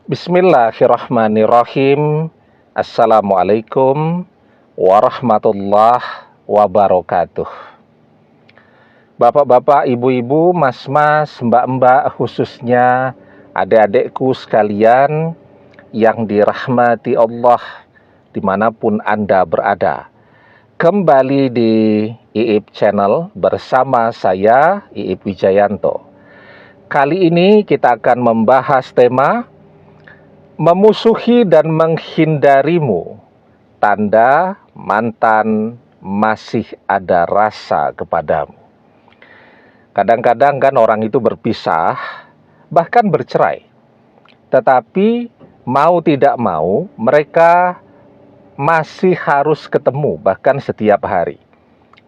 Bismillahirrahmanirrahim. Assalamualaikum warahmatullahi wabarakatuh. Bapak-bapak, ibu-ibu, mas-mas, mbak-mbak, khususnya adik-adikku sekalian yang dirahmati Allah dimanapun Anda berada. Kembali di IIP Channel bersama saya, IIP Wijayanto. Kali ini kita akan membahas tema memusuhi dan menghindarimu, tanda mantan masih ada rasa kepadamu. Kadang-kadang kan orang itu berpisah, bahkan bercerai. Tetapi mau tidak mau, mereka masih harus ketemu, bahkan setiap hari.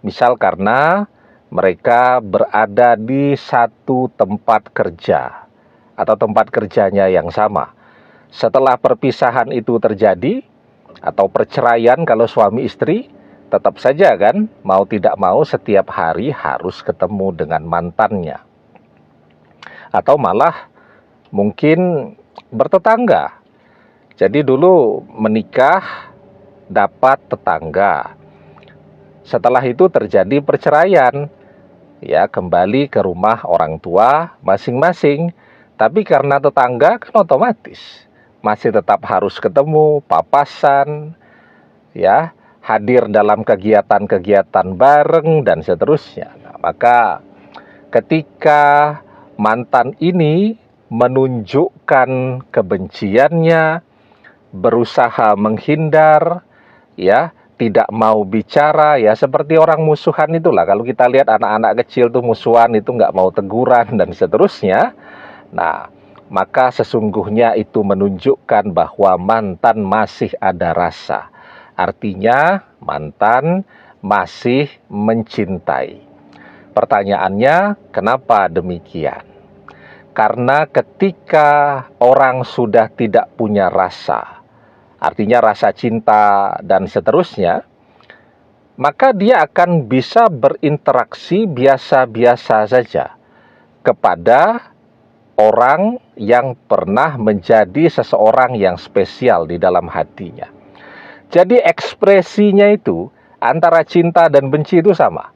Misal karena mereka berada di satu tempat kerja, atau tempat kerjanya yang sama. Setelah perpisahan itu terjadi, atau perceraian kalau suami istri, tetap saja kan, mau tidak mau setiap hari harus ketemu dengan mantannya. Atau malah mungkin bertetangga. Jadi dulu menikah dapat tetangga. Setelah itu terjadi perceraian, ya kembali ke rumah orang tua masing-masing. Tapi karena tetangga kan otomatis masih tetap harus ketemu, papasan, ya, hadir dalam kegiatan-kegiatan bareng dan seterusnya. Nah, maka ketika mantan ini menunjukkan kebenciannya, berusaha menghindar, ya, tidak mau bicara, ya seperti orang musuhan itulah. Kalau kita lihat anak-anak kecil tuh musuhan itu nggak mau teguran dan seterusnya. Nah, maka sesungguhnya itu menunjukkan bahwa mantan masih ada rasa. Artinya mantan masih mencintai. Pertanyaannya, kenapa demikian? Karena ketika orang sudah tidak punya rasa, artinya rasa cinta dan seterusnya, maka dia akan bisa berinteraksi biasa-biasa saja kepada orang yang pernah menjadi seseorang yang spesial di dalam hatinya. Jadi ekspresinya itu antara cinta dan benci itu sama.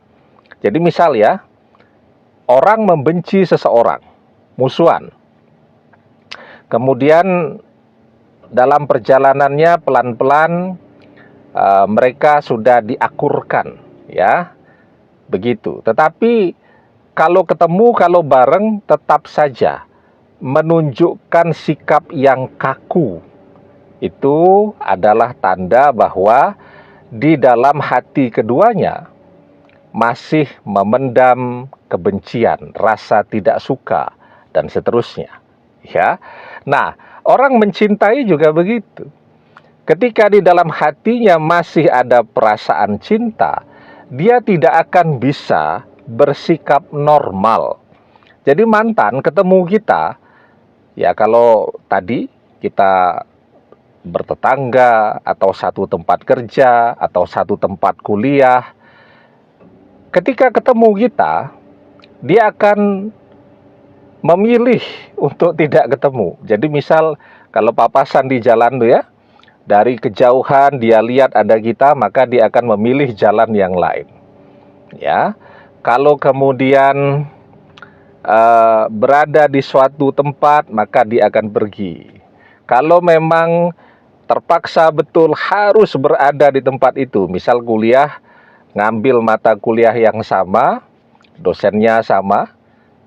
Jadi misal ya, orang membenci seseorang, musuhan. Kemudian dalam perjalanannya pelan-pelan mereka sudah diakurkan, ya, begitu. Tetapi kalau ketemu, kalau bareng, tetap saja menunjukkan sikap yang kaku. Itu adalah tanda bahwa di dalam hati keduanya masih memendam kebencian, rasa tidak suka, dan seterusnya. Ya, nah, orang mencintai juga begitu. Ketika di dalam hatinya masih ada perasaan cinta, dia tidak akan bisa bersikap normal. Jadi mantan ketemu kita, ya kalau tadi kita bertetangga, atau satu tempat kerja, atau satu tempat kuliah, ketika ketemu kita, dia akan memilih untuk tidak ketemu. Jadi misal kalau papasan di jalan tuh ya, dari kejauhan dia lihat ada kita, maka dia akan memilih jalan yang lain. Ya, kalau kemudian berada di suatu tempat, maka dia akan pergi. Kalau memang terpaksa betul harus berada di tempat itu, misal kuliah, ngambil mata kuliah yang sama, dosennya sama,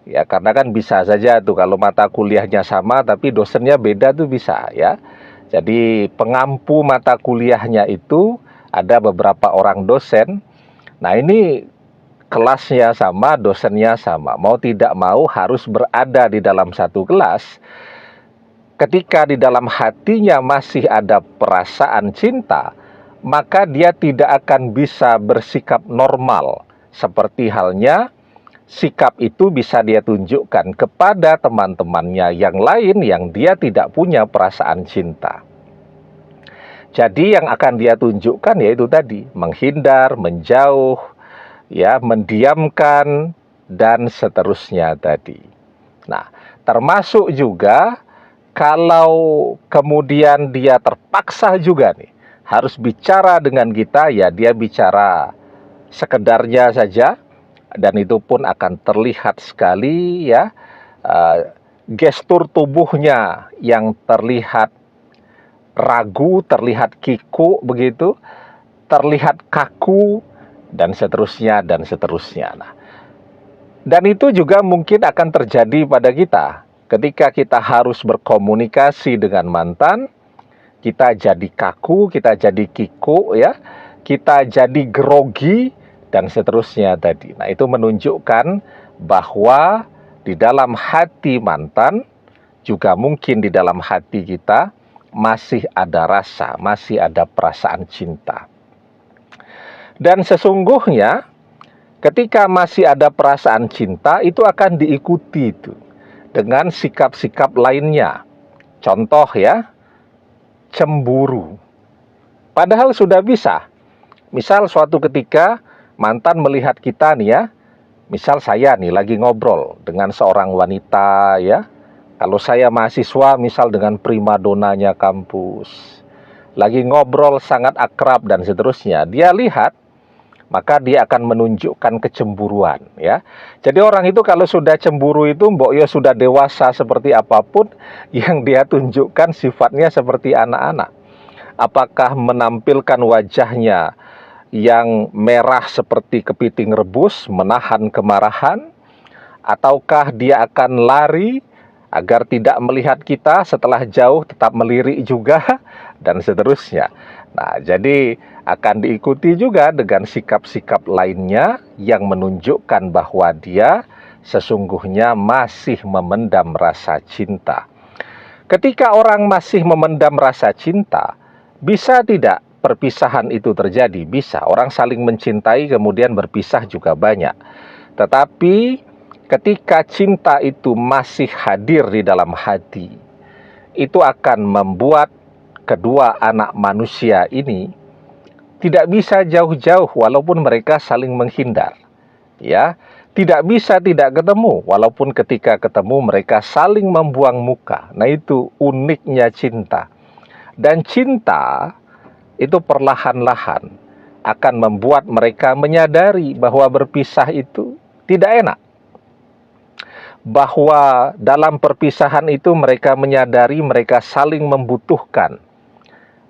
ya karena kan bisa saja tuh kalau mata kuliahnya sama tapi dosennya beda tuh bisa ya. Jadi pengampu mata kuliahnya itu ada beberapa orang dosen. Nah ini kelasnya sama, dosennya sama, mau tidak mau harus berada di dalam satu kelas. Ketika di dalam hatinya masih ada perasaan cinta, maka dia tidak akan bisa bersikap normal. Seperti halnya sikap itu bisa dia tunjukkan kepada teman-temannya yang lain yang dia tidak punya perasaan cinta. Jadi yang akan dia tunjukkan yaitu tadi, menghindar, menjauh, ya, mendiamkan, dan seterusnya tadi. Nah, termasuk juga kalau kemudian dia terpaksa juga nih harus bicara dengan kita, ya dia bicara sekedarnya saja, dan itu pun akan terlihat sekali ya, gestur tubuhnya yang terlihat ragu, terlihat kikuk begitu, terlihat kaku, dan seterusnya dan seterusnya. Nah, dan itu juga mungkin akan terjadi pada kita ketika kita harus berkomunikasi dengan mantan. Kita jadi kaku, kita jadi kikuk ya, kita jadi grogi, dan seterusnya tadi. Nah, itu menunjukkan bahwa di dalam hati mantan, juga mungkin di dalam hati kita, masih ada rasa, masih ada perasaan cinta. Dan sesungguhnya ketika masih ada perasaan cinta, itu akan diikuti itu dengan sikap-sikap lainnya. Contoh ya, cemburu. Padahal sudah bisa. Misal suatu ketika mantan melihat kita nih ya, misal saya nih lagi ngobrol dengan seorang wanita ya. Kalau saya mahasiswa misal dengan primadonanya kampus, lagi ngobrol sangat akrab dan seterusnya, dia lihat, maka dia akan menunjukkan kecemburuan ya. Jadi orang itu kalau sudah cemburu itu mbok ya sudah dewasa seperti apapun, yang dia tunjukkan sifatnya seperti anak-anak. Apakah menampilkan wajahnya yang merah seperti kepiting rebus menahan kemarahan, ataukah dia akan lari agar tidak melihat kita, setelah jauh tetap melirik juga, dan seterusnya. Nah, jadi akan diikuti juga dengan sikap-sikap lainnya yang menunjukkan bahwa dia sesungguhnya masih memendam rasa cinta. Ketika orang masih memendam rasa cinta, bisa tidak perpisahan itu terjadi? Bisa. Orang saling mencintai kemudian berpisah juga banyak. Tetapi ketika cinta itu masih hadir di dalam hati, itu akan membuat kedua anak manusia ini tidak bisa jauh-jauh walaupun mereka saling menghindar. Ya, tidak bisa tidak ketemu walaupun ketika ketemu mereka saling membuang muka. Nah, itu uniknya cinta. Dan cinta itu perlahan-lahan akan membuat mereka menyadari bahwa berpisah itu tidak enak. Bahwa dalam perpisahan itu mereka menyadari mereka saling membutuhkan.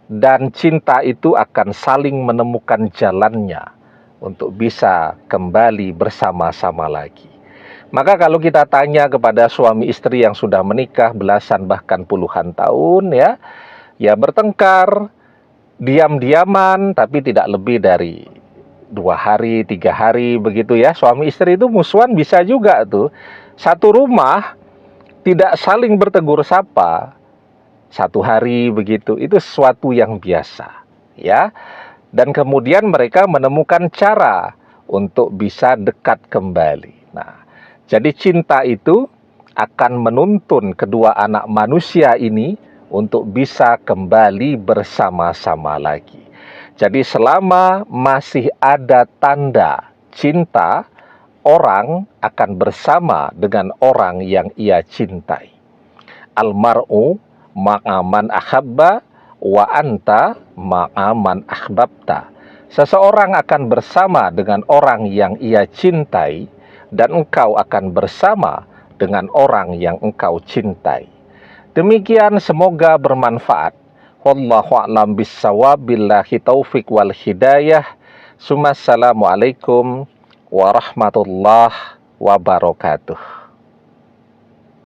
Dan cinta itu akan saling menemukan jalannya untuk bisa kembali bersama-sama lagi. Maka kalau kita tanya kepada suami istri yang sudah menikah belasan bahkan puluhan tahun ya bertengkar, diam-diaman, tapi tidak lebih dari 2 hari, 3 hari begitu ya. Suami istri itu musuhan bisa juga tuh. Satu rumah tidak saling bertegur sapa 1 hari begitu, itu sesuatu yang biasa ya. Dan kemudian mereka menemukan cara untuk bisa dekat kembali. Nah, jadi cinta itu akan menuntun kedua anak manusia ini untuk bisa kembali bersama-sama lagi. Jadi selama masih ada tanda cinta, orang akan bersama dengan orang yang ia cintai. Almar'u ma'aman ahabba wa anta ma'aman ahbabta. Seseorang akan bersama dengan orang yang ia cintai, dan engkau akan bersama dengan orang yang engkau cintai. Demikian, semoga bermanfaat. Wallahu a'lam bissawab, billahi taufik wal hidayah. Assalamualaikum warahmatullahi wabarakatuh.